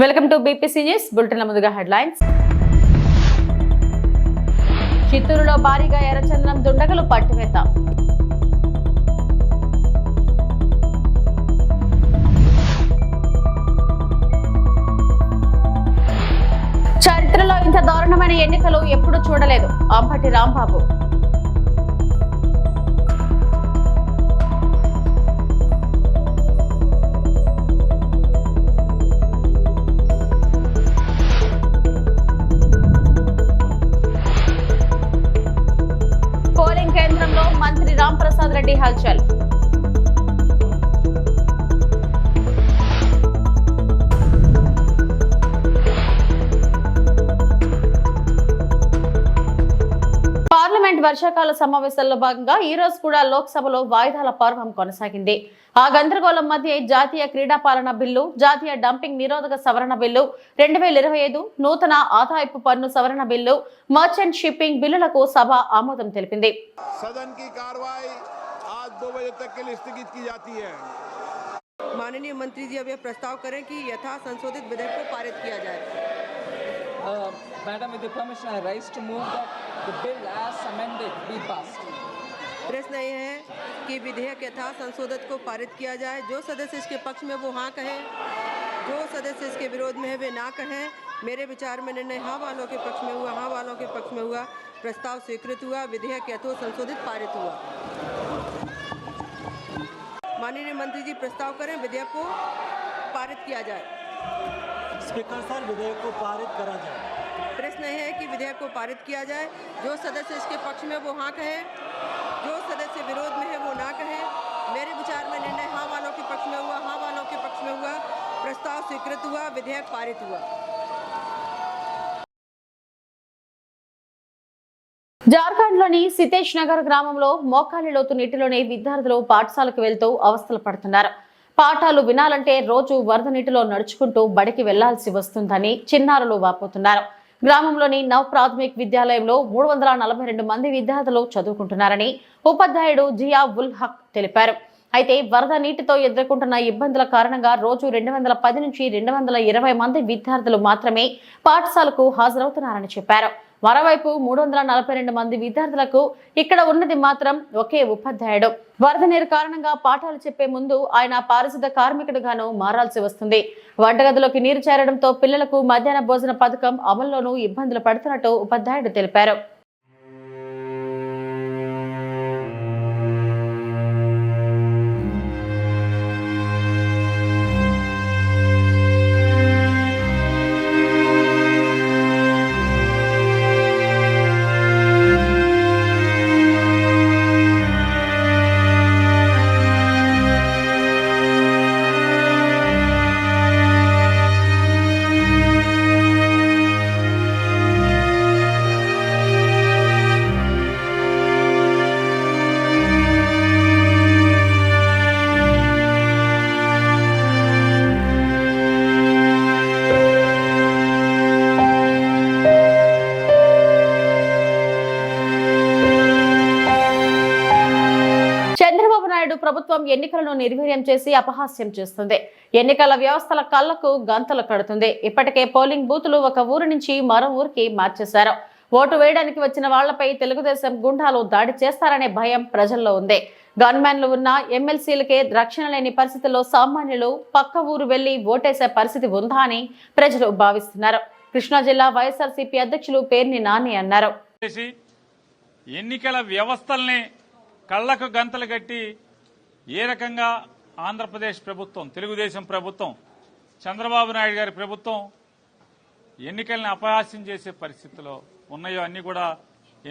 Welcome to BPC news bulletin. ముందుగా headlines. చిత్తూరులో భారీగా ఎర్రచందనం దుండగులు పట్టువేత. చరిత్రలో ఇంత దారుణమైన ఎన్నికలు ఎప్పుడూ చూడలేదు అంబటి రాంబాబు. పోలింగ్ కేంద్రంలో మంత్రి రాంప్రసాద్ రెడ్డి హల్చల్. పార్లమెంట్ వర్షాకాల సమావేశాల్లో భాగంగా ఈ రోజు కూడా లోక్సభలో వాయిదాల పర్వం కొనసాగింది. ఆ గందరగోళం మధ్య జాతీయ క్రీడా పాలన బిల్లు, జాతీయ డంపింగ్ నిరోధక సవరణ బిల్లు, 2025 నూతన ఆదాయపు పన్ను సవరణ బిల్లు, మర్చెంట్ షిప్పింగ్ బిల్లులకు సభ ఆమోదం తెలిపింది. सदन की कार्रवाई आज 2 बजे तक के लिए स्थगित की जाती है. माननीय मंत्री जी अब यह प्रस्ताव करें कि यथा संशोधित विधेयक को पारित किया जाए. Madam, with the permission, I rise to move that the bill as amended be passed. प्रश्न ये है कि विधेयक यथा संशोधित को पारित किया जाए. जो सदस्य इसके पक्ष में वो हाँ कहें, जो सदस्य इसके विरोध में है वे ना कहें. मेरे विचार में निर्णय हाँ वालों के पक्ष में हुआ, हाँ वालों के पक्ष में हुआ. प्रस्ताव स्वीकृत हुआ. विधेयक यथो संशोधित पारित हुआ. माननीय मंत्री जी प्रस्ताव करें विधेयक को पारित किया जाए. स्पीकर सर, विधेयक को पारित करा जाए. प्रश्न है कि विधेयक को पारित किया जाए. जो सदस्य इसके पक्ष में वो हाँ कहे, जो सदस्य विरोध में है वो ना कहे. मेरे विचार में निर्णय हाँ वालों के पक्ष में हुआ, हाँ वालों के पक्ष में हुआ. प्रस्ताव स्वीकृत हुआ. विधेयक पारित हुआ. జార్ఖండ్ లోని సితేష్ నగర్ గ్రామంలో మోకాలి లోతు నీటిలోని విద్యార్థులు పాఠశాలకు వెళ్తూ అవస్థలు పడుతున్నారు. పాఠాలు వినాలంటే రోజు వరద నీటిలో నడుచుకుంటూ బడికి వెళ్లాల్సి వస్తుందని చిన్నారులు వాపోతున్నారు. గ్రామంలోని నవ్ ప్రాథమిక్ విద్యాలయంలో 342 మంది విద్యార్థులు చదువుకుంటున్నారని ఉపాధ్యాయుడు జియా ఉల్ హక్ తెలిపారు. అయితే వరద నీటితో ఎదుర్కొంటున్న ఇబ్బందుల కారణంగా రోజు 210 నుంచి 220 మంది విద్యార్థులు మాత్రమే పాఠశాలకు హాజరవుతున్నారని చెప్పారు. మరోవైపు 342 మంది విద్యార్థులకు ఇక్కడ ఉన్నది మాత్రం ఒకే ఉపాధ్యాయుడు. వరద నీరు కారణంగా పాఠాలు చెప్పే ముందు ఆయన పారిశుద్ధ కార్మికుడుగాను మారాల్సి వస్తుంది. వంటగదిలోకి నీరు చేరడంతో పిల్లలకు మధ్యాహ్న భోజన పథకం అమల్లోనూ ఇబ్బందులు పడుతున్నట్టు ఉపాధ్యాయుడు తెలిపారు. చంద్రబాబు నాయుడు ప్రభుత్వం ఎన్నికలను నిర్వీర్యం చేసి అపహాస్యం చేస్తుంది. ఎన్నికల వ్యవస్థల కళ్లకు గంతలు కడుతుంది. ఇప్పటికే పోలింగ్ బూతులు ఒక ఊరు నుంచి మరో ఊరికి మార్చేశారు. ఓటు వేయడానికి వచ్చిన వాళ్లపై తెలుగుదేశం గుండాలు దాడి చేస్తారనే భయం ప్రజల్లో ఉంది. గన్మెన్లు ఉన్న ఎమ్మెల్సీలకే రక్షణ లేని పరిస్థితుల్లో సామాన్యులు పక్క ఊరు వెళ్లి ఓటేసే పరిస్థితి ఉందా అని ప్రజలు భావిస్తున్నారు. కృష్ణా జిల్లా వైఎస్ఆర్సీపీ అధ్యక్షులు పేర్ని నాని అన్నారు. ఎన్నికల వ్యవస్థల్ని కళ్లకు గంతలు కట్టి ఏ రకంగా ఆంధ్రప్రదేశ్ ప్రభుత్వం, తెలుగుదేశం ప్రభుత్వం, చంద్రబాబు నాయుడు గారి ప్రభుత్వం ఎన్నికల్ని అపహాస్యం చేసే పరిస్థితిలో ఉన్నాయో అన్ని కూడా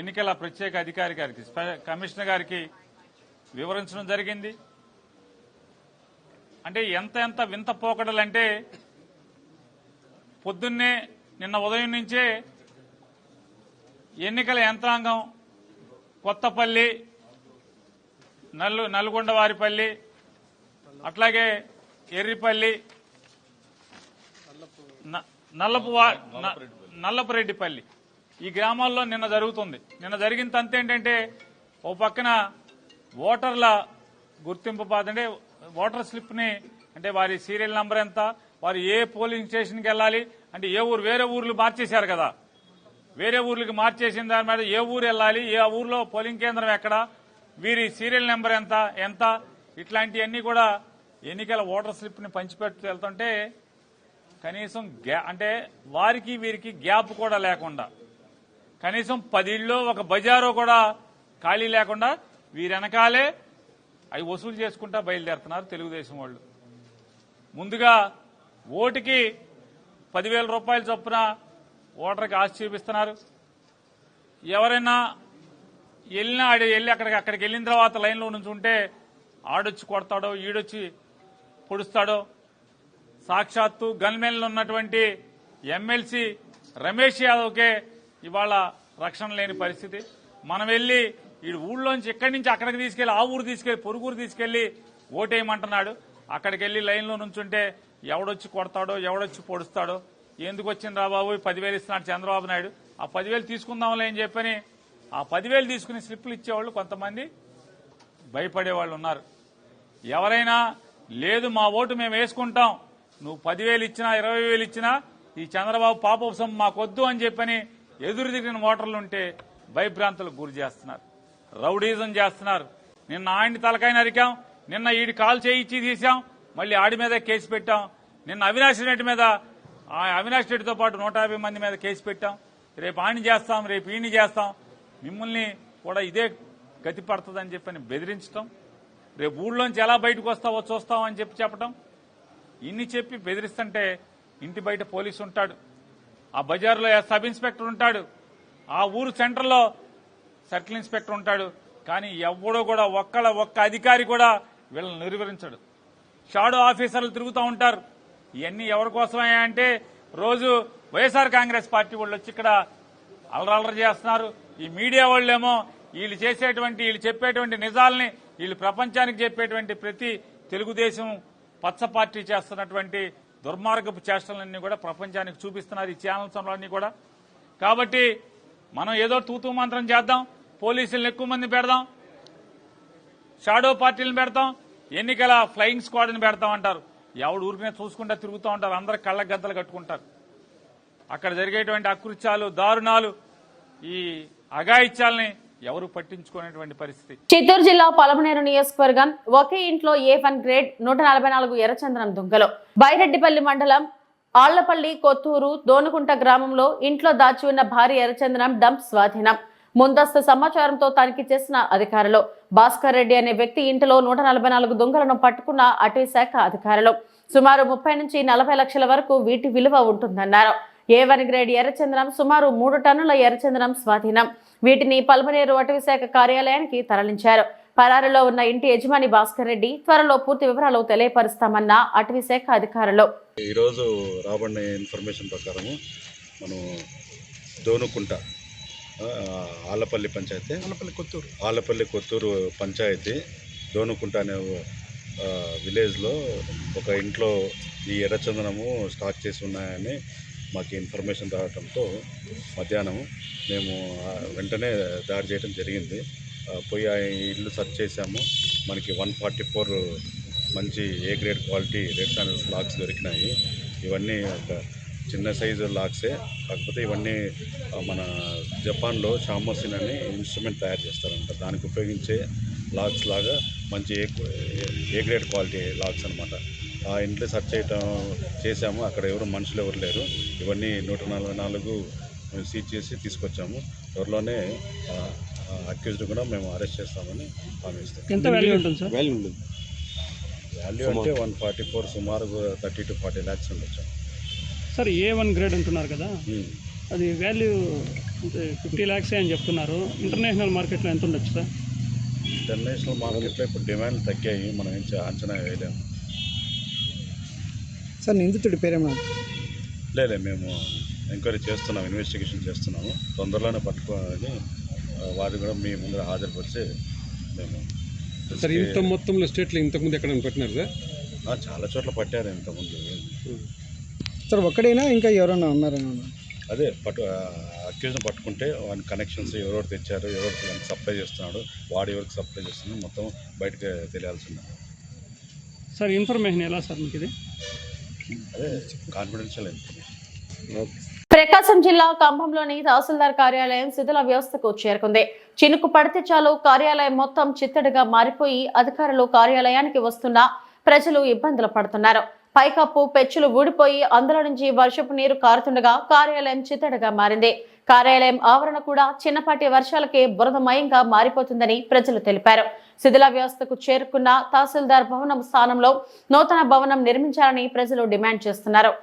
ఎన్నికల ప్రత్యేక అధికారి గారికి, కమిషనర్ గారికి వివరించడం జరిగింది. అంటే ఎంత వింత పోకడలంటే పొద్దున్నే నిన్న ఉదయం నుంచే ఎన్నికల యంత్రాంగం కొత్తపల్లి, నల్గొండవారిపల్లి, అట్లాగే ఎర్రిపల్లి, నల్లపురెడ్డిపల్లి ఈ గ్రామాల్లో నిన్న జరుగుతుంది. నిన్న జరిగిన తంత ఏంటంటే ఓ పక్కన ఓటర్ల గుర్తింపు అంటే ఓటర్ స్లిప్ ని అంటే వారి సీరియల్ నంబర్ ఎంత, వారు ఏ పోలింగ్ స్టేషన్కి వెళ్ళాలి అంటే ఏ ఊరు, వేరే ఊర్లు మార్చేశారు కదా, వేరే ఊర్లకి మార్చేసిన దాని మీద ఏ ఊరు వెళ్ళాలి, ఏ ఊర్లో పోలింగ్ కేంద్రం ఎక్కడ, వీరి సీరియల్ నెంబర్ ఎంత ఇట్లాంటివన్నీ కూడా ఎన్నికల ఓటర్ స్లిప్ని పంచిపెడుతూ వెళ్తుంటే కనీసం అంటే వారికి వీరికి గ్యాప్ కూడా లేకుండా కనీసం 10 ఇళ్ళు ఒక బజారో కూడా ఖాళీ లేకుండా వీరి వెనకాలే అవి వసూలు చేసుకుంటా బయలుదేరుతున్నారు తెలుగుదేశం వాళ్ళు. ముందుగా ఓటుకి 10,000 రూపాయల చొప్పున ఓటర్కి ఆశ చూపిస్తున్నారు. ఎవరైనా వెళ్ళినా వెళ్ళి అక్కడికి వెళ్ళిన తర్వాత లైన్లో నుంచి ఉంటే ఆడొచ్చి కొడతాడో, ఈడొచ్చి పొడుస్తాడో. సాక్షాత్తు గన్మెన్లు ఉన్నటువంటి ఎమ్మెల్సీ రమేష్ యాదవ్కే ఇవాళ రక్షణ లేని పరిస్థితి. మనం వెళ్ళి ఈ ఊళ్ళోంచి ఇక్కడి నుంచి అక్కడికి తీసుకెళ్లి ఆ ఊరు తీసుకెళ్లి పొరుగురు తీసుకెళ్లి ఓటేయమంటున్నాడు. అక్కడికి వెళ్ళి లైన్లో నుంచుంటే ఎవడొచ్చి కొడతాడో, ఎవడొచ్చి పొడుస్తాడో. ఎందుకు వచ్చింది రా బాబు 10,000 ఇస్తున్నాడు చంద్రబాబు నాయుడు, ఆ 10,000 తీసుకుందాంలే అని చెప్పని ఆ 10,000 తీసుకుని స్లిప్పులు ఇచ్చేవాళ్ళు కొంతమంది భయపడేవాళ్ళు ఉన్నారు. ఎవరైనా లేదు మా ఓటు మేము వేసుకుంటాం, నువ్వు 10,000 ఇచ్చినా 20,000 ఇచ్చినా ఈ చంద్రబాబు పాపం మాకొద్దు అని చెప్పని ఎదురు దిగిన ఓటర్లు ఉంటే భయభ్రాంతులకు గురి చేస్తున్నారు, రౌడీజం చేస్తున్నారు. నిన్న ఆయన్ని తలకాయ నరికాం, నిన్న ఈడి కాల్ చేయించి తీసాం, మళ్ళీ ఆడి మీద కేసు పెట్టాం. నిన్న అవినాష్ రెడ్డి మీద, అవినాష్ రెడ్డితో పాటు 150 మంది మీద కేసు పెట్టాం. రేపు ఆడిని చేస్తాం, రేపు ఈయన్ని చేస్తాం, మిమ్మల్ని కూడా ఇదే గతి పడుతుందని చెప్పని బెదిరించడం, రేపు ఊళ్ళోంచి ఎలా బయటకు వస్తావో చూస్తాం అని చెప్పటం, ఇన్ని చెప్పి బెదిరిస్తుంటే ఇంటి బయట పోలీసు ఉంటాడు, ఆ బజార్లో సబ్ ఇన్స్పెక్టర్ ఉంటాడు, ఆ ఊరు సెంటర్లో సర్కిల్ ఇన్స్పెక్టర్ ఉంటాడు. కానీ ఎవడో కూడా ఒక్క అధికారి కూడా వీళ్ళని నిర్వహించడు. షాడో ఆఫీసర్లు తిరుగుతూ ఉంటారు. ఇవన్నీ ఎవరి కోసమే అంటే రోజు వైఎస్ఆర్ కాంగ్రెస్ పార్టీ వాళ్ళు వచ్చి ఇక్కడ అలరలర చేస్తున్నారు. ఈ మీడియా వాళ్ళేమో వీళ్ళు చెప్పేటువంటి నిజాలని వీళ్ళు ప్రపంచానికి చెప్పేటువంటి ప్రతి తెలుగుదేశం పచ్చ పార్టీ చేస్తున్నటువంటి దుర్మార్గపు చేష్టలన్నీ కూడా ప్రపంచానికి చూపిస్తున్నారు ఈ ఛానల్స్ అన్ని కూడా. కాబట్టి మనం ఏదో తూతూ మంత్రం చేద్దాం, పోలీసులను ఎక్కువ మంది పెడదాం, షాడో పార్టీలను పెడతాం, ఎన్నికల ఫ్లయింగ్ స్క్వాడ్ని పెడతాం అంటారు. ఎవడు ఊరికనే చూసుకుంటా తిరుగుతూ ఉంటారు, అందరు కళ్ళ గద్దలు కట్టుకుంటారు. అక్కడ జరిగేటువంటి అకృత్యాలు, దారుణాలు, ఈ అఘాయిత్యాలని ఎవరు పట్టించుకునేటువంటి పరిస్థితి. చిత్తూరు జిల్లా పలమనేరు నియోజకవర్గం ఒకే ఇంట్లో A1 గ్రేడ్ 144 ఎర్రచందనం దుంగలు. బైరెడ్డిపల్లి మండలం ఆళ్లపల్లి కొత్తూరు దోనుకుంట గ్రామంలో ఇంట్లో దాచి ఉన్న భారీ ఎర్రచందనం డంప్ స్వాధీనం. ముందస్తు సమాచారంతో తనిఖీ చేసిన అధికారులు భాస్కర్ రెడ్డి అనే వ్యక్తి ఇంటిలో 144 దుంగలను పట్టుకున్న అటవీ శాఖ అధికారులు. సుమారు 30 నుంచి 40 లక్షల వరకు వీటి విలువ ఉంటుందన్నారు. A1 గ్రేడ్ ఎర్రచందనం సుమారు 3 టన్నుల ఎర్రచందనం స్వాధీనం. వీటిని పల్మనేరు అటవీ శాఖ కార్యాలయానికి తరలించారు. పరారులో ఉన్న ఇంటి యజమాని భాస్కర్ రెడ్డి త్వరలో పూర్తి వివరాలు తెలియపరుస్తామన్న అటవీ శాఖ అధికారులు. ఈరోజు రాబడిన ఇన్ఫర్మేషన్ ప్రకారము మనం దోనుకుంట ఆళ్లపల్లి పంచాయతీ, ఆళ్లపల్లి కొత్తూరు పంచాయతీ దోనుకుంట అనే విలేజ్లో ఒక ఇంట్లో ఈ ఎర్రచందనము స్టాక్ చేసి ఉన్నాయని మాకు ఇన్ఫర్మేషన్ రావడంతో మధ్యాహ్నం మేము వెంటనే దాడి చేయడం జరిగింది. పోయి ఆ ఇల్లు సెర్చ్ చేసాము. మనకి 144 మంచి A grade quality red sandals lakhs దొరికినాయి. ఇవన్నీ ఒక చిన్న సైజు లాక్సే, కాకపోతే ఇవన్నీ మన జపాన్లో షామోసిన్ అని ఇన్స్ట్రుమెంట్ తయారు చేస్తారంట. దానికి ఉపయోగించే లాక్స్ లాగా మంచి ఏ గ్రేడ్ క్వాలిటీ లాక్స్ అనమాట. ఆ ఇంట్లో సెర్చ్ చేసాము. అక్కడ మనుషులు ఎవరు లేరు. ఇవన్నీ 144 సీజ్ చేసి తీసుకొచ్చాము. త్వరలోనే అక్యూజ్డ్ కూడా మేము అరెస్ట్ చేస్తామని హామీ ఇస్తాం. ఎంత వాల్యూ ఉంటుంది సార్? వాల్యూ అంటే 144 సుమారు 30 to 40 lakhs ఉండొచ్చు సార్. A1 గ్రేడ్ అంటున్నారు కదా, అది వాల్యూ 50 lakhs అని చెప్తున్నారు. ఇంటర్నేషనల్ మార్కెట్లో ఎంత ఉండొచ్చు సార్? ఇంటర్నేషనల్ మార్కెట్లో ఇప్పుడు డిమాండ్ తగ్గాయి, మనం ఏం అంచనా వేయలేము సార్. నిందితుడి పేరేమో లేదు, మేము ఎంక్వైరీ చేస్తున్నాం, ఇన్వెస్టిగేషన్ చేస్తున్నాము. తొందరలోనే పట్టుకోవాలని వారు కూడా మీ ముందర హాజరుపరిచి మేము సార్. ఇంత మొత్తంలో స్టేట్లో ఇంతకుముందు ఎక్కడ పెట్టినారు సార్? చాలా చోట్ల పట్టారు ఇంతకుముందు సార్. ఒక్కడైనా ఇంకా ఎవరైనా ఉన్నారని? అదే అక్యూజ్ని పట్టుకుంటే వాని కనెక్షన్స్ ఎవరెవరు తెచ్చారు, ఎవరికి సప్లై చేస్తున్నాడు, వాడు ఎవరికి సప్లై చేస్తున్నాడు మొత్తం బయటకు తెలియాల్సింది సార్. ఇన్ఫర్మేషన్ ఎలా సార్ మీకు ఇది? అదే కాన్ఫిడెన్షియల్ ఇన్ఫర్మేషన్. ప్రకాశం జిల్లా కంభంలోని తహసీల్దార్ కార్యాలయం శిథిల వ్యవస్థకు చేరుకుంది. చినుకు పడితే చాలు కార్యాలయం మొత్తం చిత్తడిగా మారిపోయి అధికారులు కార్యాలయానికి వస్తున్నా ప్రజలు ఇబ్బందులు పడుతున్నారు. పైకప్పు పెచ్చులు ఊడిపోయి అందులో నుంచి వర్షపు నీరు కారుతుండగా కార్యాలయం చిత్తడిగా మారింది. కార్యాలయం ఆవరణ కూడా చిన్నపాటి వర్షాలకే బురదమయంగా మారిపోతుందని ప్రజలు తెలిపారు. శిథిల వ్యవస్థకు చేరుకున్న తహసీల్దార్ భవనం స్థానంలో నూతన భవనం నిర్మించాలని ప్రజలు డిమాండ్ చేస్తున్నారు.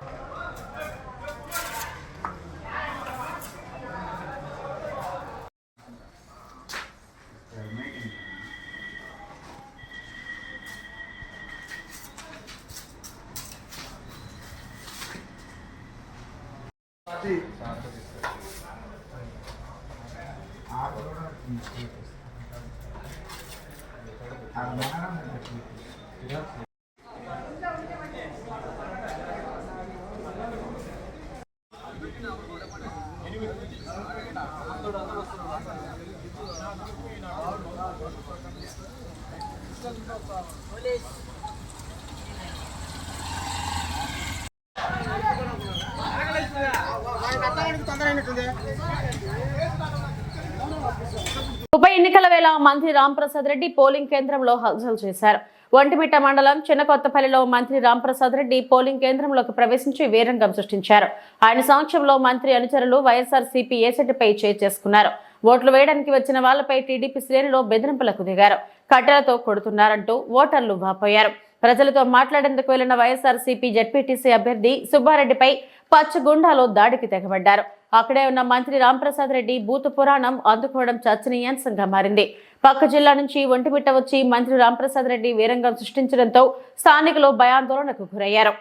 ఉప ఎన్నికల వేళ మంత్రి రాంప్రసాద్ రెడ్డి పోలింగ్ కేంద్రంలో హల్చల్ చేశారు. ఒంటిమిట్ట మండలం చిన్నకొత్తపల్లిలో మంత్రి రాంప్రసాద్ రెడ్డి పోలింగ్ కేంద్రంలోకి ప్రవేశించి వీరంగం సృష్టించారు. ఆయన సమక్షంలో మంత్రి అనుచరులు వైఎస్ఆర్సీపీ ఏసెట్పై చేసుకున్నారు. ఓట్లు వేయడానికి వచ్చిన వాళ్లపై టీడీపీ శ్రేణులు బెదిరింపులకు దిగారు. కట్టెలతో కొడుతున్నారంటూ ఓటర్లు వాపోయారు. ప్రజలతో మాట్లాడేందుకు వెళ్లిన వైఎస్ఆర్సీపీ జెడ్పీటీసీ అభ్యర్థి సుబ్బారెడ్డిపై పచ్చగుండాలో దాడికి తెగబడ్డారు. అక్కడే ఉన్న మంత్రి రాంప్రసాద్ రెడ్డి బూతు పురాణం అందుకోవడం చర్చనీయాంశంగా మారింది. పక్క జిల్లా నుంచి ఒంటిమిట్ట వచ్చి మంత్రి రాంప్రసాద్ రెడ్డి వీరంగం సృష్టించడంతో స్థానికులు భయాందోళనకు గురయ్యారు.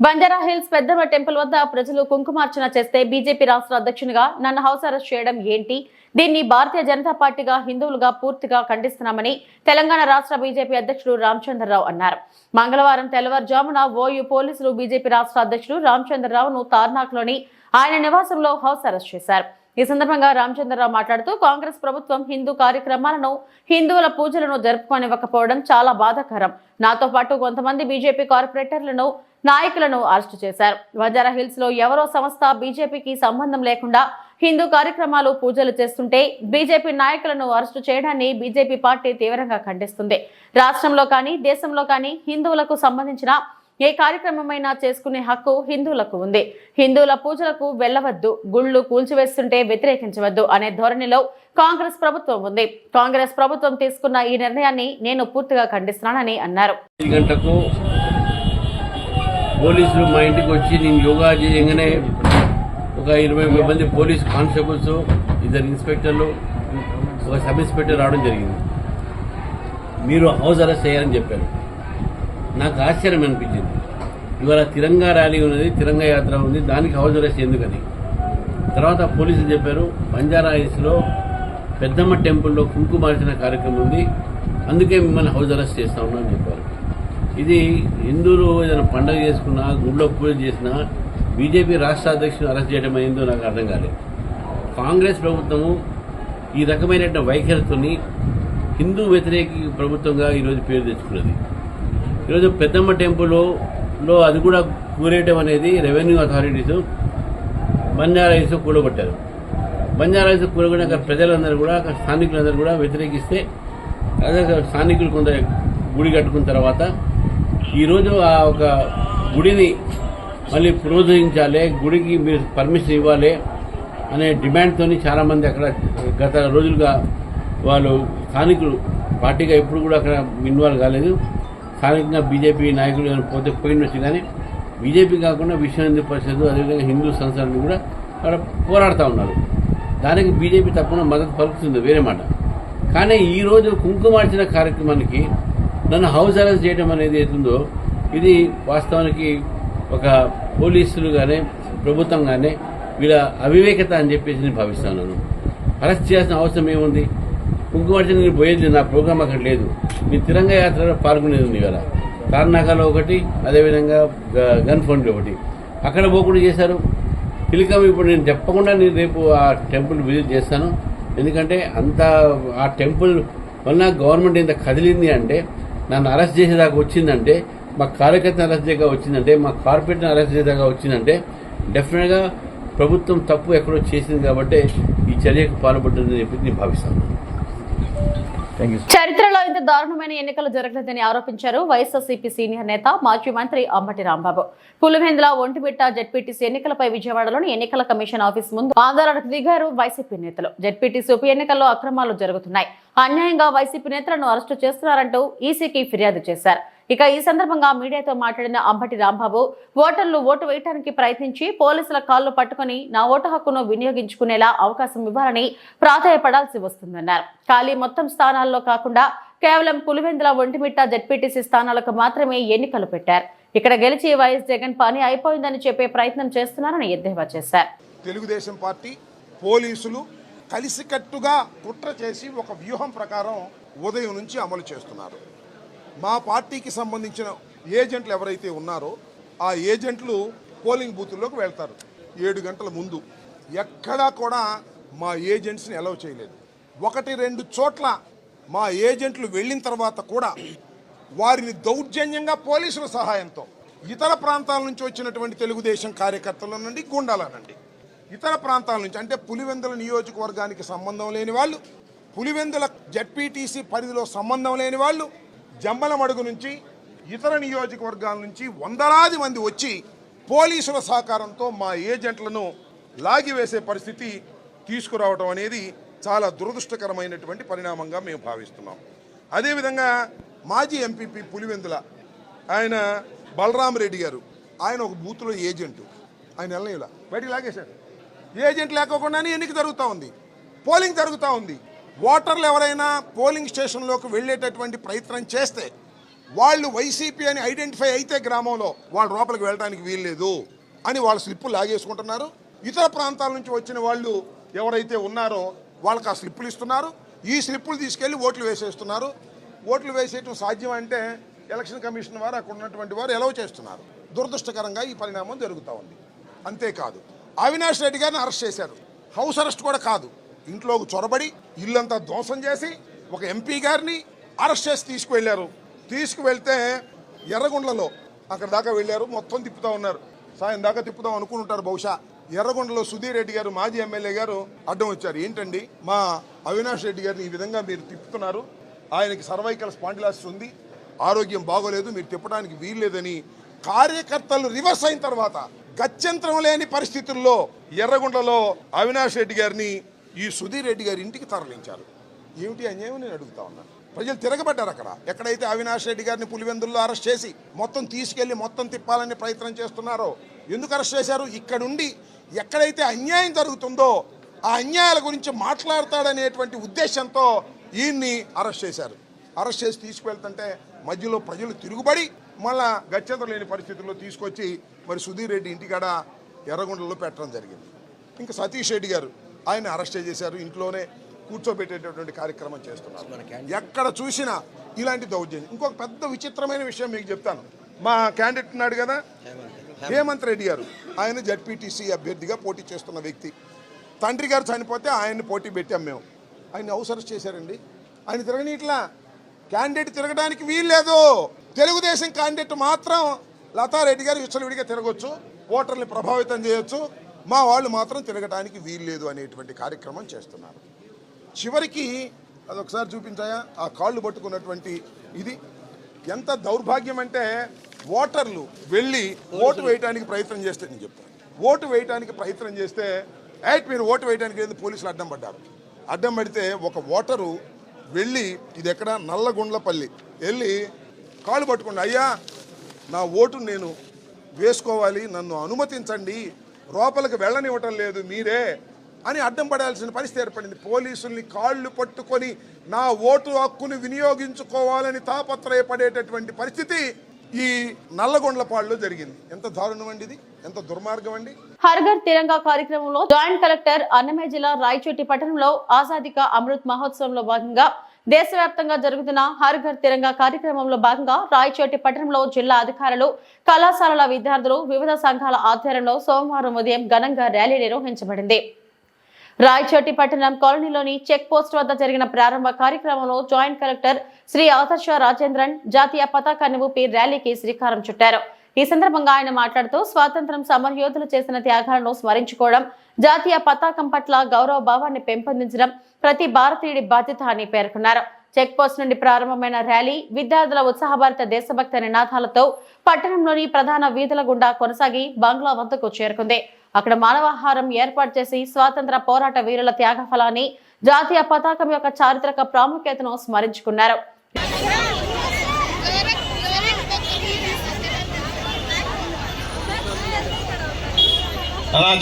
బంజారా హిల్స్ పెద్దమ్మ టెంపుల్ వద్ద ప్రజలు కుంకుమార్చన చేస్తే బీజేపీ రాష్ట్ర అధ్యక్షునిగా నన్ను హౌస్ అరెస్ట్ చేయడం ఏంటి? దీన్ని భారతీయ జనతా పార్టీగా హిందువులుగా పూర్తిగా ఖండిస్తున్నామని తెలంగాణ రాష్ట్ర బీజేపీ అధ్యక్షుడు రామచంద్రరావు అన్నారు. మంగళవారం తెల్లవారుజామున ఓయూ పోలీసులు బీజేపీ రాష్ట్ర అధ్యక్షుడు రామచంద్రరావును తార్నాక్లోని ఆయన నివాసంలో హౌస్ అరెస్ట్ చేశారు. ఈ సందర్భంగా రామచంద్రరావు మాట్లాడుతూ కాంగ్రెస్ ప్రభుత్వం హిందూ కార్యక్రమాలను, హిందువుల పూజలను జరుపుకోనివ్వకపోవడం చాలా బాధాకరం. నాతో పాటు కొంతమంది బీజేపీ కార్పొరేటర్లను, నాయకులను అరెస్టు చేశారు. బంజారా హిల్స్ లో ఎవరో సంస్థ బీజేపీకి సంబంధం లేకుండా హిందూ కార్యక్రమాలు, పూజలు చేస్తుంటే బీజేపీ నాయకులను అరెస్టు చేయడాన్ని బీజేపీ పార్టీ తీవ్రంగా ఖండిస్తుంది. రాష్ట్రంలో కానీ దేశంలో కానీ హిందువులకు సంబంధించిన ఏ కార్యక్రమమైనా చేసుకునే హక్కు హిందువులకు ఉంది. హిందువుల పూజలకు వెళ్లవద్దు, గుళ్లు కూల్చివేస్తుంటే వ్యతిరేకించవద్దు అనే ధోరణిలో కాంగ్రెస్ ప్రభుత్వం ఉంది. కాంగ్రెస్ ప్రభుత్వం తీసుకున్న ఈ నిర్ణయాన్ని నేను పూర్తిగా ఖండిస్తున్నానని అన్నారు. పోలీసులు మా ఇంటికి వచ్చి నేను యోగా చేయగానే ఒక 20 మంది పోలీస్ కానిస్టేబుల్స్, 2 ఇన్స్పెక్టర్లు, ఒక సబ్ ఇన్స్పెక్టర్ రావడం జరిగింది. మీరు హౌస్ అరెస్ట్ చేయాలని చెప్పారు. నాకు ఆశ్చర్యం అనిపించింది. ఇవాళ తిరంగా ర్యాలీ ఉన్నది, తిరంగా యాత్ర ఉంది, దానికి హౌస్ అరెస్ట్ ఎందుకని. తర్వాత పోలీసులు చెప్పారు బంజారా హిల్స్లో పెద్దమ్మ టెంపుల్లో కుంకుమార్చన కార్యక్రమం ఉంది, అందుకే మిమ్మల్ని హౌస్ అరెస్ట్ చేస్తా ఉన్నామని చెప్పారు. ఇది హిందువులు ఏదైనా పండుగ చేసుకున్నా, గుళ్ళో పూజ చేసినా బీజేపీ రాష్ట్ర అధ్యక్షుడు అరెస్ట్ చేయడం అయిందో నాకు అర్థం కాలేదు. కాంగ్రెస్ ప్రభుత్వము ఈ రకమైన వైఖరితోని హిందూ వ్యతిరేక ప్రభుత్వంగా ఈరోజు పేరు తెచ్చుకున్నది. ఈరోజు పెద్దమ్మ టెంపుల్లో అది కూడా కూరేయటం అనేది రెవెన్యూ అథారిటీస్ బంజారా హిల్స్ కూడగొట్టారు. బంజారా హిల్స్ కూడగొట్టిన ప్రజలందరూ కూడా, స్థానికులందరూ కూడా వ్యతిరేకిస్తే అదే స్థానికులు కొంత గుడి కట్టుకున్న తర్వాత ఈరోజు ఆ ఒక గుడిని మళ్ళీ ప్రోత్సహించాలి, గుడికి మీరు పర్మిషన్ ఇవ్వాలి అనే డిమాండ్తో చాలామంది అక్కడ గత రోజులుగా వాళ్ళు స్థానికులు పార్టీగా ఎప్పుడు కూడా అక్కడ ఇన్వాల్వ్ కాలేదు. స్థానికంగా బీజేపీ నాయకులు పోతే పోయినొచ్చు, కానీ బీజేపీ కాకుండా విశ్వ హిందూ పరిషత్, అదేవిధంగా హిందూ సంస్థలను కూడా అక్కడ పోరాడుతూ ఉన్నారు. దానికి బీజేపీ తప్పకుండా మద్దతు పలుకుతుంది, వేరే మాట. కానీ ఈరోజు కుంకుమార్చన కార్యక్రమానికి నన్ను హౌస్ అరెస్ట్ చేయడం అనేది ఏతుందో ఇది వాస్తవానికి ఒక పోలీసులు కానీ ప్రభుత్వం కానీ వీళ్ళ అవివేకత అని చెప్పేసి నేను భావిస్తున్నాను. అరెస్ట్ చేయాల్సిన అవసరం ఏముంది? కుంకుమర్చి నేను పోయేది, నా ప్రోగ్రామ్ అక్కడ లేదు. మీ తిరంగ యాత్రలో పాల్గొనేది ఉంది కదా, తార్నాకలో ఒకటి, అదేవిధంగా గన్ ఫౌండరీ ఒకటి, అక్కడ పోకుండా చేశారు. తిలకం ఇప్పుడు నేను చెప్పకుండా నేను రేపు ఆ టెంపుల్ విజిట్ చేస్తాను. ఎందుకంటే అంత ఆ టెంపుల్ వల్ల గవర్నమెంట్ ఇంత కదిలింది అంటే, నన్ను అరెస్ట్ చేసేదాకా వచ్చిందంటే, మా కార్యకర్తను అరెస్ట్ చేయగా వచ్చిందంటే, మా కార్పొరేట్ని అరెస్ట్ చేసేదాకా వచ్చిందంటే డెఫినెట్గా ప్రభుత్వం తప్పు ఎక్కడో చేసింది కాబట్టి ఈ చర్యకు పాల్పడుతుందని చెప్పి నేను భావిస్తాను. చరిత్రలో ఇంత దారుణమైన ఎన్నికలు జరగలేదని ఆరోపించారు వైఎస్ఆర్సీపీ సీనియర్ నేత మాజీ మంత్రి అంబటి రాంబాబు. పులివెందుల ఒంటిమిట్ట జెడ్పీటీసీ ఎన్నికలపై విజయవాడలోని ఎన్నికల కమిషన్ ఆఫీస్ ముందు ఆందోళనకు దిగారు వైసీపీ నేతలు. జెడ్పీటీసీ ఉప ఎన్నికల్లో అక్రమాలు జరుగుతున్నాయి, అన్యాయంగా వైసీపీ నేతలను అరెస్టు చేస్తున్నారంటూ ఈసీకి ఫిర్యాదు చేశారు. ఇక ఈ సందర్భంగా మీడియాతో మాట్లాడిన అంబటి రాంబాబు, ఓటర్లు ఓటు వేయడానికి ప్రయత్నించి పోలీసుల కాళ్లు పట్టుకుని నా ఓటు హక్కును వినియోగించుకునేలా అవకాశం ఇవ్వాలని ప్రాధాయపడాల్సి వస్తుందన్నారు. ఖాళీ మొత్తం స్థానాల్లో కాకుండా కేవలం పులివెందుల ఒంటిమిట్ట జెడ్పీటీసీ స్థానాలకు మాత్రమే ఎన్నికలు పెట్టారు. ఇక్కడ గెలిచి వైఎస్ జగన్ పని అయిపోయిందని చెప్పే ప్రయత్నం చేస్తున్నారని ఎద్దేవా చేశారు. తెలుగుదేశం పార్టీ పోలీసులు కలిసికట్టుగా కుట్ర చేసి ఒక వ్యూహం ప్రకారం ఉదయం నుంచి అమలు చేస్తున్నారు. మా పార్టీకి సంబంధించిన ఏజెంట్లు ఎవరైతే ఉన్నారో ఆ ఏజెంట్లు పోలింగ్ బూతుల్లోకి వెళ్తారు 7 గంటల ముందు. ఎక్కడా కూడా మా ఏజెంట్స్ని అలౌ చేయలేదు. 1-2 చోట్ల మా ఏజెంట్లు వెళ్ళిన తర్వాత కూడా వారిని దౌర్జన్యంగా పోలీసుల సహాయంతో ఇతర ప్రాంతాల నుంచి వచ్చినటువంటి తెలుగుదేశం కార్యకర్తల నుండి, గుండాల నుండి, ఇతర ప్రాంతాల నుంచి, అంటే పులివెందుల నియోజకవర్గానికి సంబంధం లేని వాళ్ళు, పులివెందుల జెడ్పీటీసీ పరిధిలో సంబంధం లేని వాళ్ళు, జమ్మలమడుగు నుంచి, ఇతర నియోజకవర్గాల నుంచి వందలాది మంది వచ్చి పోలీసుల సహకారంతో మా ఏజెంట్లను లాగివేసే పరిస్థితి తీసుకురావడం అనేది చాలా దురదృష్టకరమైనటువంటి పరిణామంగా మేము భావిస్తున్నాం. అదేవిధంగా మాజీ ఎంపీపీ పులివెందుల ఆయన బలరాం రెడ్డి గారు, ఆయన ఒక బూత్లో ఏజెంటు, ఆయన వెళ్ళనిలా బయటికి లాగేశారు. ఏజెంట్ లేకోకుండానే ఎన్నిక జరుగుతూ ఉంది, పోలింగ్ జరుగుతూ ఉంది. ఓటర్లు ఎవరైనా పోలింగ్ స్టేషన్లోకి వెళ్ళేటటువంటి ప్రయత్నం చేస్తే వాళ్ళు వైసీపీ అని ఐడెంటిఫై అయితే గ్రామంలో వాళ్ళు లోపలికి వెళ్ళడానికి వీల్లేదు అని వాళ్ళ స్లిప్పులు లాగేసుకుంటున్నారు. ఇతర ప్రాంతాల నుంచి వచ్చిన వాళ్ళు ఎవరైతే ఉన్నారో వాళ్ళకి ఆ స్లిప్పులు ఇస్తున్నారు. ఈ స్లిప్పులు తీసుకెళ్లి ఓట్లు వేసేస్తున్నారు. ఓట్లు వేసేయటం సాధ్యం అంటే ఎలక్షన్ కమిషన్ వారు అక్కడ ఉన్నటువంటి వారు ఎలవ్ చేస్తున్నారు. దురదృష్టకరంగా ఈ పరిణామం జరుగుతూ ఉంది. అంతేకాదు, అవినాష్ రెడ్డి గారిని అరెస్ట్ చేశారు. హౌస్ అరెస్ట్ కూడా కాదు, ఇంట్లోకి చొరబడి ఇల్లంతా ధ్వంసం చేసి ఒక ఎంపీ గారిని అరెస్ట్ చేసి తీసుకువెళ్ళారు. తీసుకువెళ్తే ఎర్రగొండలలో అక్కడ దాకా వెళ్ళారు, మొత్తం తిప్పుతూ ఉన్నారు. సాయం దాకా తిప్పుదాం అనుకుంటారు బహుశా. ఎర్రగొండలో సుధీర్ రెడ్డి గారు, మాజీ ఎమ్మెల్యే గారు అడ్డం వచ్చారు. ఏంటండి, మా అవినాష్ రెడ్డి గారిని ఈ విధంగా మీరు తిప్పుతున్నారు, ఆయనకి సర్వైకల్ స్పాండిలాసిస్ ఉంది, ఆరోగ్యం బాగోలేదు, మీరు తిప్పడానికి వీల్లేదని కార్యకర్తలు రివర్స్ అయిన తర్వాత గత్యంతరం లేని పరిస్థితుల్లో ఎర్రగొండలో అవినాష్ రెడ్డి గారిని ఈ సుధీర్ రెడ్డి గారి ఇంటికి తరలించారు. ఏమిటి అన్యాయం నేను అడుగుతా ఉన్నాను. ప్రజలు తిరగబడ్డారు. అక్కడ ఎక్కడైతే అవినాష్ రెడ్డి గారిని పులివెందుల్లో అరెస్ట్ చేసి మొత్తం తీసుకెళ్లి మొత్తం తిప్పాలని ప్రయత్నం చేస్తున్నారో ఎందుకు అరెస్ట్ చేశారు? ఇక్కడుండి ఎక్కడైతే అన్యాయం జరుగుతుందో ఆ అన్యాయాల గురించి మాట్లాడతాడనేటువంటి ఉద్దేశంతో ఈయన్ని అరెస్ట్ చేశారు. అరెస్ట్ చేసి తీసుకువెళ్తుంటే మధ్యలో ప్రజలు తిరుగుబడి మళ్ళా గత్యంతరం లేని పరిస్థితుల్లో తీసుకొచ్చి మరి సుధీర్ రెడ్డి ఇంటికాడ ఎర్రగొండలో పెట్టడం జరిగింది. ఇంకా సతీష్ రెడ్డి గారు ఆయన అరెస్ట్ చేశారు, ఇంట్లోనే కూర్చోబెట్టేటటువంటి కార్యక్రమం చేస్తున్నారు. ఎక్కడ చూసినా ఇలాంటి దౌర్జన్యం. ఇంకొక పెద్ద విచిత్రమైన విషయం మీకు చెప్తాను. మా క్యాండిడేట్ ఉన్నాడు కదా హేమంత్ రెడ్డి గారు, ఆయన జెడ్పీటీసీ అభ్యర్థిగా పోటీ చేస్తున్న వ్యక్తి. తండ్రి గారు చనిపోతే ఆయన్ని పోటీ పెట్టాం మేము. ఆయన హౌస్ అరెస్ట్ చేశారండి. ఆయన తిరగని ఇట్లా క్యాండిడేట్ తిరగడానికి వీల్లేదు. తెలుగుదేశం క్యాండిడేట్ మాత్రం లతారెడ్డి గారు విచ్చలవిడిగా తిరగొచ్చు, ఓటర్ని ప్రభావితం చేయొచ్చు, మా వాళ్ళు మాత్రం తిరగడానికి వీల్లేదు అనేటువంటి కార్యక్రమం చేస్తున్నారు. చివరికి అదొకసారి చూపించాయా ఆ కాళ్ళు పట్టుకున్నటువంటి ఇది ఎంత దౌర్భాగ్యం అంటే, ఓటర్లు వెళ్ళి ఓటు వేయడానికి ప్రయత్నం చేస్తే, నేను చెప్తాను, ఓటు వేయడానికి ప్రయత్నం చేస్తే మీరు ఓటు వేయడానికి లేదు పోలీసులు అడ్డం పడ్డారు. అడ్డం పడితే ఒక ఓటరు వెళ్ళి, ఇది ఎక్కడ నల్లగొండ్లపల్లి వెళ్ళి కాళ్ళు పట్టుకోండి, అయ్యా నా ఓటు నేను వేసుకోవాలి, నన్ను అనుమతించండి, లోపలికి వెళ్ళనివ్వటం లేదు మీరే అని అడ్డం పడాల్సిన పరిస్థితి ఏర్పడింది. పోలీసుల్ని కాళ్ళు పట్టుకొని నా ఓటు హక్కును వినియోగించుకోవాలని తాపత్రయపడేటటువంటి పరిస్థితి ఈ నల్లగొండ్లపాడులో జరిగింది. ఎంత దారుణం అండి ఇది, ఎంత దుర్మార్గం అండి. హర్ ఘర్ తిరంగా కార్యక్రమంలో జాయింట్ కలెక్టర్ అన్నమయ్య జిల్లా రాయచోటి పట్టణంలో ఆజాదీ కా అమృత్ మహోత్సవంలో భాగంగా దేశవ్యాప్తంగా జరుగుతున్న హర్ ఘర్ తిరంగా కార్యక్రమంలో భాగంగా రాయచోటి పట్టణంలో జిల్లా అధికారులు, కళాశాలల విద్యార్థులు, వివిధ సంఘాల ఆధ్వర్యంలో సోమవారం ఉదయం ఘనంగా ర్యాలీ నిర్వహించబడింది. రాయచోటి పట్టణం కాలనీలోని చెక్ పోస్ట్ వద్ద జరిగిన ప్రారంభ కార్యక్రమంలో జాయింట్ కలెక్టర్ శ్రీ ఆదర్శ రాజేంద్రన్ జాతీయ పతాకాన్ని ఊపి ర్యాలీకి శ్రీకారం చుట్టారు. ఈ సందర్భంగా ఆయన మాట్లాడుతూ స్వాతంత్ర్యం సమరయోధులు చేసిన త్యాగాలను స్మరించుకోవడం, జాతీయ పతాకం పట్ల గౌరవ భావాన్ని పెంపొందించడం ప్రతి భారతీయుడి బాధ్యత అని పేర్కొన్నారు. చెక్ పోస్ట్ నుండి ప్రారంభమైన ర్యాలీ విద్యార్థుల ఉత్సాహభరిత దేశభక్తి నినాదాలతో పట్టణంలోని ప్రధాన వీధుల గుండా కొనసాగి బంగ్లా వద్దకు చేరుకుంది. అక్కడ మానవాహారం ఏర్పాటు చేసి స్వాతంత్ర పోరాట వీరుల త్యాగ ఫలాన్ని, జాతీయ పతాకం యొక్క చారిత్రక ప్రాముఖ్యతను స్మరించుకున్నారు.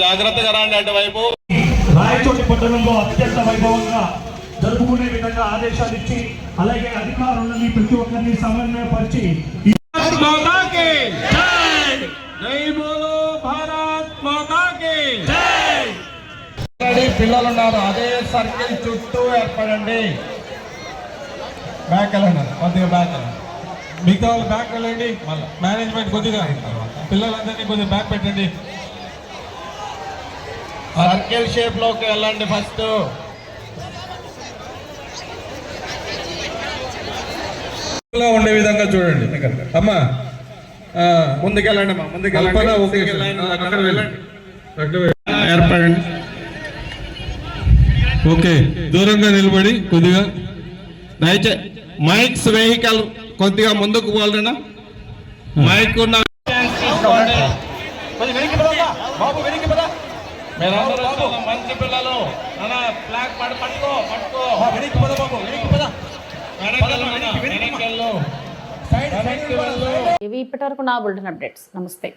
జాగ్రత్తగా రండి అటువైపు. రాయచోటి పట్టణంలో అత్యంత వైభవంగా జరుపుకునే విధంగా ఆదేశాలు ఇచ్చి, అలాగే అధికారులని ప్రతి ఒక్కరిని సమన్వయపరిచి పిల్లలు ఉన్నారు, అదే సర్కిల్ చుట్టూ ఏర్పడండి. బ్యాక్ వెళ్ళండి, కొద్దిగా బ్యాక్ వెళ్ళండి, మిగతా వాళ్ళు బ్యాక్ వెళ్ళండి. మళ్ళీ మేనేజ్మెంట్ కొద్దిగా పిల్లలందరినీ కొద్దిగా బ్యాక్ పెట్టండి. సర్కిల్ షేప్ లోకి వెళ్ళండి. ఫస్ట్ ఉండే విధంగా చూడండి. అమ్మా ముందుకెళ్ళండి, అమ్మా ముందుకెళ్ళండి, ఏర్పడండి. ఓకే, దూరంగా నిలబడి కొద్దిగా మైక్స్ వెహికల్ కొద్దిగా ముందుకు పోవాలన్నా. మైక్ ఉన్న మంచి పిల్లలు ఇవి ఇప్పటివరకు నా బులెటిన్ అప్డేట్స్. నమస్తే.